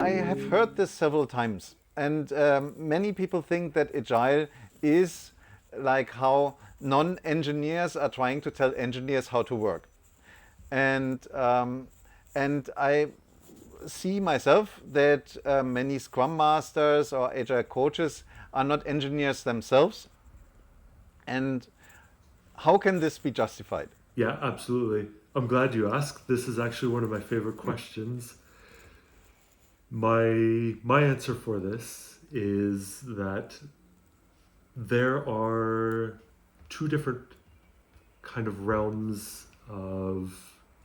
I have heard this several times, and many people think that Agile is like how non-engineers are trying to tell engineers how to work. And I see myself that many Scrum Masters or Agile coaches are not engineers themselves. And how can this be justified? Yeah, absolutely. I'm glad you asked. This is actually one of my favorite questions. My answer for this is that there are two different kind of realms of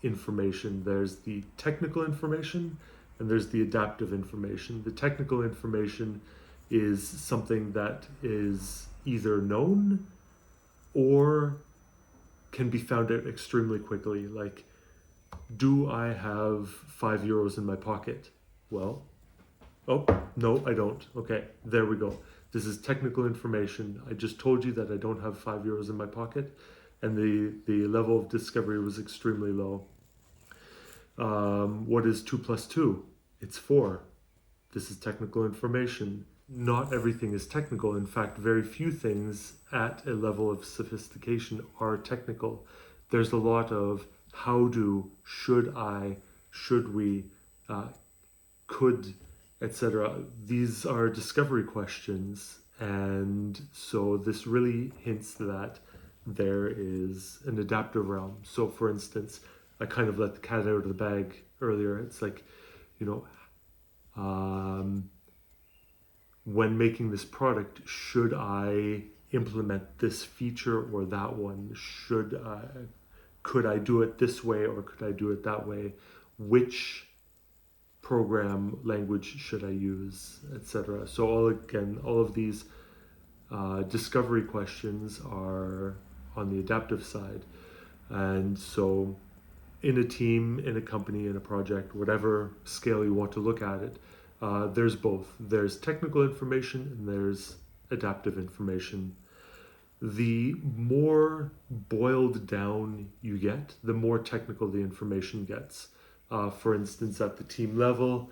information. There's the technical information and there's the adaptive information. The technical information is something that is either known or can be found out extremely quickly. Like, do I have €5 in my pocket? Well, oh, no, I don't. Okay, there we go. This is technical information. I just told you that I don't have €5 in my pocket, and the level of discovery was extremely low. What is 2 plus 2? It's 4. This is technical information. Not everything is technical. In fact, very few things at a level of sophistication are technical. There's a lot of how do, should I, should we, could, etc. These are discovery questions, and so this really hints that there is an adaptive realm. So, for instance, I kind of let the cat out of the bag earlier. It's like, you know, when making this product, should I implement this feature or that one? Could I do it this way or could I do it that way? Which program language should I use, etc. So all of these discovery questions are on the adaptive side, and so in a team, in a company, in a project, whatever scale you want to look at it, there's both. There's technical information and there's adaptive information. The more boiled down you get, the more technical the information gets. For instance, at the team level,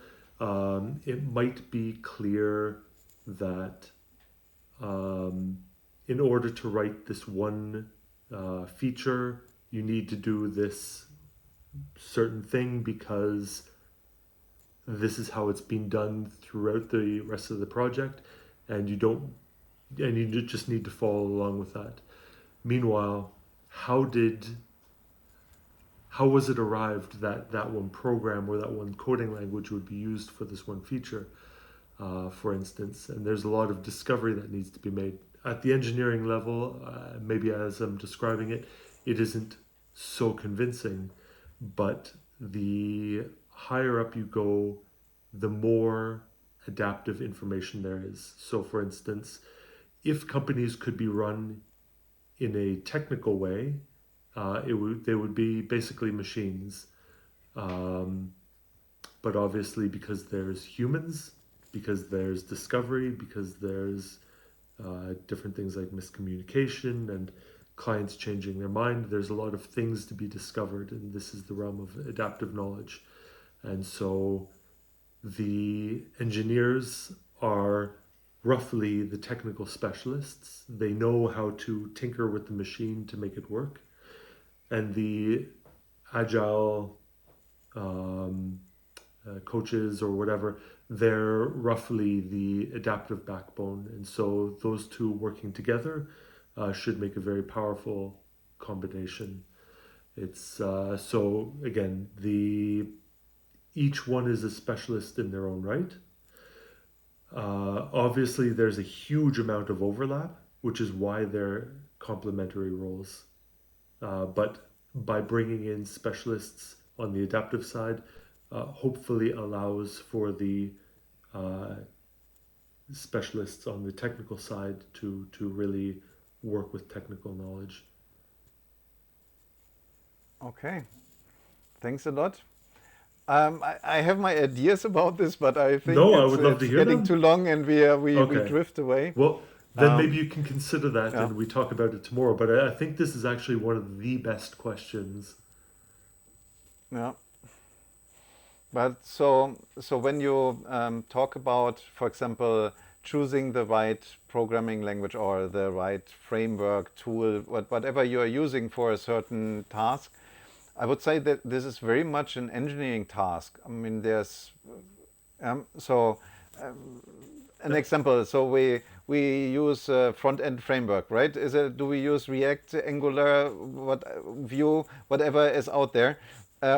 it might be clear that in order to write this one feature, you need to do this certain thing because this is how it's been done throughout the rest of the project, and you just need to follow along with that. Meanwhile, how was it arrived that that one program or that one coding language would be used for this one feature, for instance? And there's a lot of discovery that needs to be made at the engineering level. Maybe as I'm describing it, it isn't so convincing, but the higher up you go, the more adaptive information there is. So, for instance, if companies could be run in a technical way, they would be basically machines. But obviously, because there's humans, because there's discovery, because there's different things like miscommunication and clients changing their mind, there's a lot of things to be discovered, and this is the realm of adaptive knowledge. And so the engineers are roughly the technical specialists. They know how to tinker with the machine to make it work. And the agile coaches or whatever, they're roughly the adaptive backbone. And so those two working together should make a very powerful combination. It's so again, each one is a specialist in their own right. Obviously, there's a huge amount of overlap, which is why they're complementary roles. But by bringing in specialists on the adaptive side, hopefully allows for the specialists on the technical side to really work with technical knowledge. Okay, thanks a lot. I have my ideas about this, but I think No, I would love to it's hear getting too them. long, and we Okay. drift away. Well, then maybe Um, you can consider that yeah, and we talk about it tomorrow. But I think this is actually one of the best questions. yeah. But so when you talk about, for example, choosing the right programming language or the right framework tool, whatever you are using for a certain task, I would say that this is very much an engineering task. I mean, there's so an Yep. example. So we use a front end framework, right? Do we use React, Angular, Vue, whatever is out there,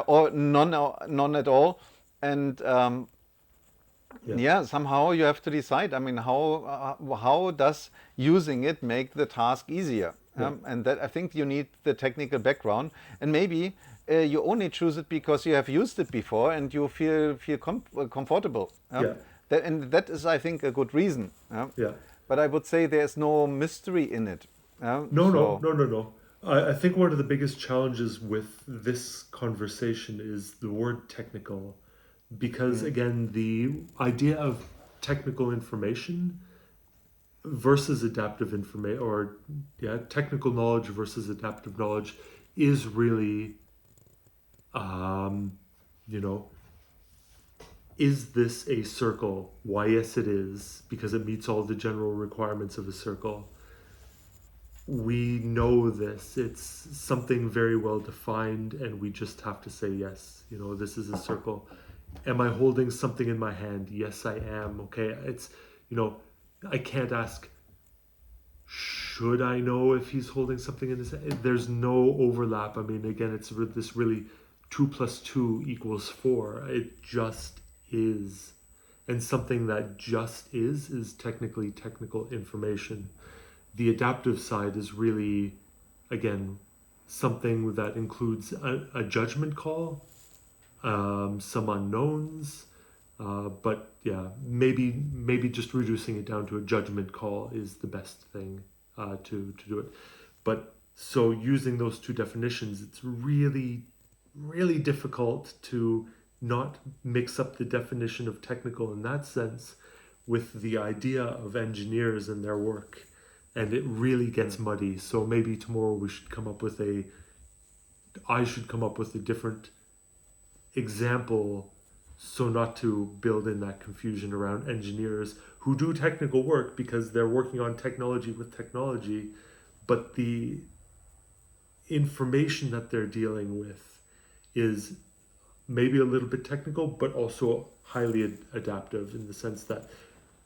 or none at all? And Yeah. yeah, somehow you have to decide. I mean, how does using it make the task easier? Yeah. And that I think you need the technical background, and maybe you only choose it because you have used it before and you feel comfortable. Yeah. And that is, I think, a good reason. Yeah. But I would say there's no mystery in it. No, no, So no, no, no. I think one of the biggest challenges with this conversation is the word technical, because again, the idea of technical information versus adaptive information, or yeah, technical knowledge versus adaptive knowledge, is really, um, you know, is this a circle? Why, yes, it is, because it meets all the general requirements of a circle. We know this. It's something very well defined, and we just have to say, yes, this is a circle. Am I holding something in my hand? Yes, I am. Okay, you know, I can't ask, should I know if he's holding something in his hand? There's no overlap. I mean, again, it's this really 2 + 2 = 4. It just is. And something that just is technically technical information. The adaptive side is really, again, something that includes a judgment call, some unknowns, but yeah, maybe just reducing it down to a judgment call is the best thing to do it. But so using those two definitions, it's really really difficult to not mix up the definition of technical in that sense with the idea of engineers and their work, and it really gets muddy. So maybe tomorrow I should come up with a different example, so not to build in that confusion around engineers who do technical work because they're working on technology with technology, but the information that they're dealing with is maybe a little bit technical, but also highly adaptive in the sense that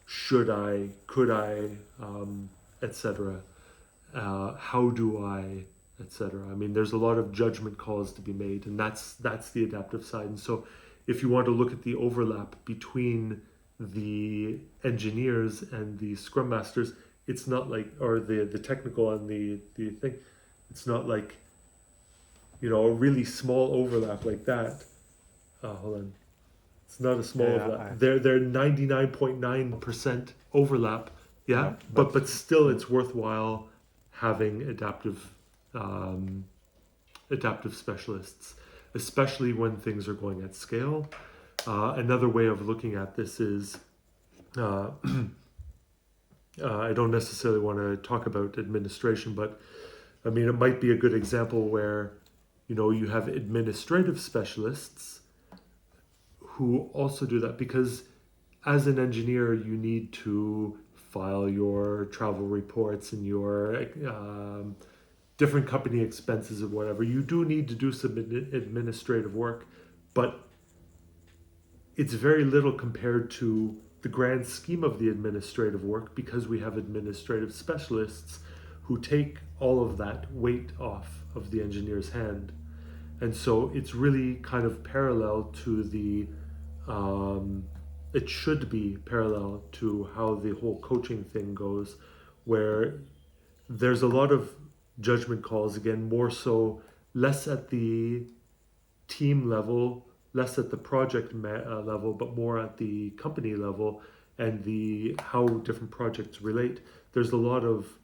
should I, could I, etc. How do I, etc. I mean, there's a lot of judgment calls to be made, and that's the adaptive side. And so, if you want to look at the overlap between the engineers and the scrum masters, it's not like, or the technical and the thing, it's not like, a really small overlap like that. Hold on. It's not a small yeah, overlap. They're 99.9% overlap. Yeah, yeah, but still, it's worthwhile having um, adaptive specialists, especially when things are going at scale. Another way of looking at this is, uh, I don't necessarily want to talk about administration, but I mean, it might be a good example where, you have administrative specialists who also do that, because as an engineer, you need to file your travel reports and your different company expenses or whatever. You do need to do some administrative work, but it's very little compared to the grand scheme of the administrative work, because we have administrative specialists who take all of that weight off of the engineer's hand. And so it's really kind of parallel to it should be parallel to how the whole coaching thing goes, where there's a lot of judgment calls, again, more so, less at the team level, less at the project level, but more at the company level, and the how different projects relate. There's a lot of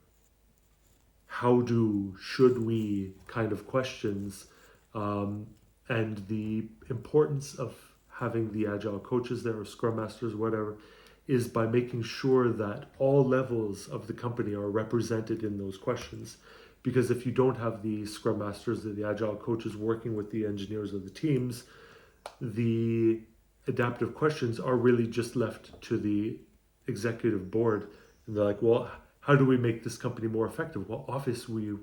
should we kind of questions, um, and the importance of having the agile coaches there, or scrum masters, whatever, is by making sure that all levels of the company are represented in those questions. Because if you don't have the scrum masters or the agile coaches working with the engineers or the teams, the adaptive questions are really just left to the executive board. And they're like, well, how do we make this company more effective? Well, Office, we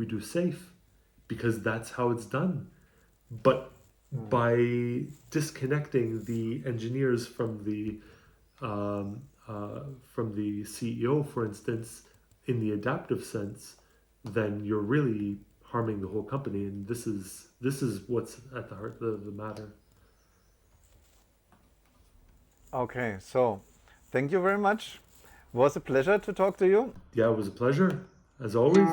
do safe because that's how it's done. But by disconnecting the engineers from the CEO, for instance, in the adaptive sense, then you're really harming the whole company. And this is what's at the heart of the matter. Okay, so thank you very much. Was a pleasure to talk to you. Yeah, it was a pleasure, as always.